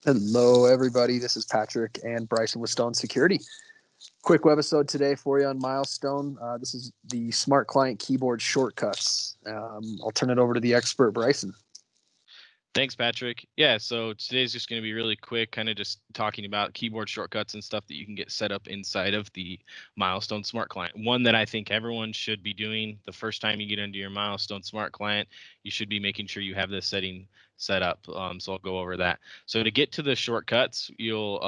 Hello, everybody. This is Patrick and Bryson with Stone Security. Quick webisode today for you on Milestone. This is the Smart Client keyboard shortcuts. I'll turn it over to the expert, Bryson. Thanks, Patrick. Yeah, so today's just going to be really quick, kind of just talking about keyboard shortcuts and stuff that you can get set up inside of the Milestone Smart Client. One that I think everyone should be doing the first time you get into your Milestone Smart Client, you should be making sure you have this setting set up. So I'll go over that. So to get to the shortcuts, you'll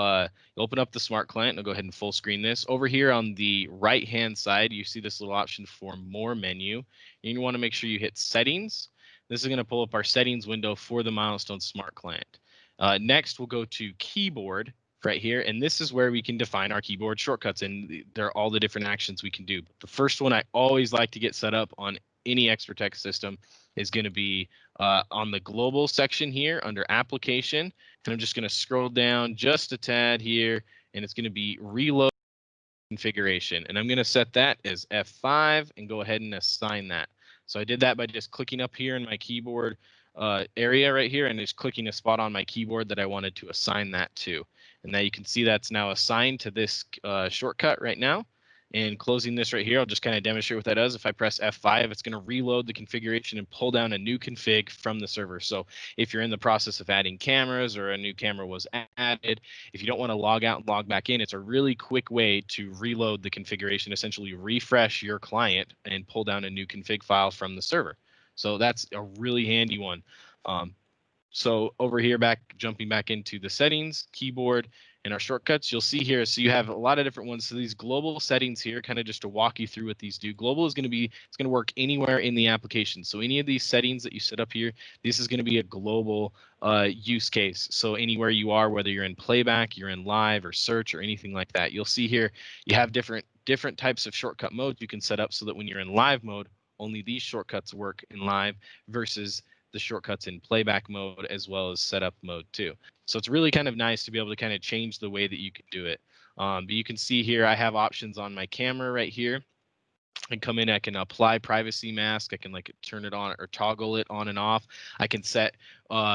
open up the Smart Client. I'll go ahead and full screen this. Over here on the right-hand side, you see this little option for More menu. And you want to make sure you hit Settings. This is going to pull up our settings window for the Milestone Smart Client. Next, we'll go to Keyboard right here, and this is where we can define our keyboard shortcuts, and there are all the different actions we can do. But the first one I always like to get set up on any ExpertTech system is going to be on the global section here under Application, and I'm just going to scroll down just a tad here, and it's going to be Reload Configuration, and I'm going to set that as F5 and go ahead and assign that. So I did that by just clicking up here in my keyboard area right here and just clicking a spot on my keyboard that I wanted to assign that to. And now you can see that's now assigned to this shortcut right now. And closing this right here, I'll just kind of demonstrate what that does. If I press F5, it's going to reload the configuration and pull down a new config from the server. So if you're in the process of adding cameras or a new camera was added, if you don't want to log out and log back in, it's a really quick way to reload the configuration, essentially refresh your client and pull down a new config file from the server. So that's a really handy one. So over here, jumping back into the settings, keyboard, and our shortcuts, you'll see here, so you have a lot of different ones. So these global settings here, kind of just to walk you through what these do. Global is going to work anywhere in the application. So any of these settings that you set up here, this is going to be a global use case. So anywhere you are, whether you're in playback, you're in live or search or anything like that, you'll see here, you have different types of shortcut modes you can set up so that when you're in live mode, only these shortcuts work in live versus the shortcuts in playback mode as well as setup mode too. So it's really kind of nice to be able to kind of change the way that you can do it. But you can see here I have options on my camera right here. I can come in, I can apply privacy mask, I can like turn it on or toggle it on and off. I can set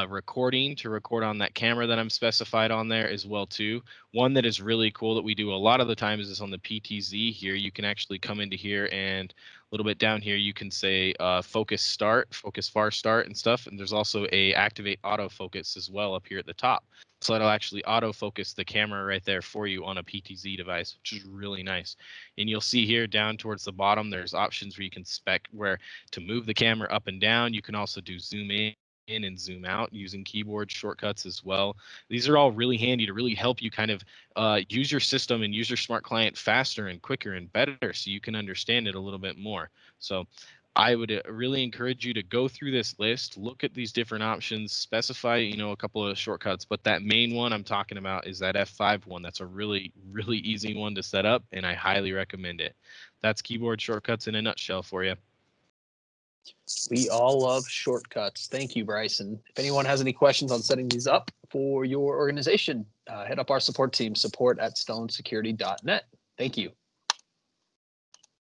recording to record on that camera that I'm specified on there as well too. One that is really cool that we do a lot of the times is on the PTZ here. You can actually come into here and a little bit down here you can say focus far start and stuff, and there's also a activate autofocus as well up here at the top. So that'll actually autofocus the camera right there for you on a PTZ device, which is really nice. And you'll see here down towards the bottom, there's options where you can spec where to move the camera up and down. You can also do zoom in and zoom out using keyboard shortcuts as well. These are all really handy to really help you kind of use your system and use your smart client faster and quicker and better so you can understand it a little bit more. So I would really encourage you to go through this list, look at these different options, specify, a couple of shortcuts, but that main one I'm talking about is that F5 one. That's a really, really easy one to set up, and I highly recommend it. That's keyboard shortcuts in a nutshell for you. We all love shortcuts. Thank you, Bryson. If anyone has any questions on setting these up for your organization, head up our support team, support@stonesecurity.net. Thank you.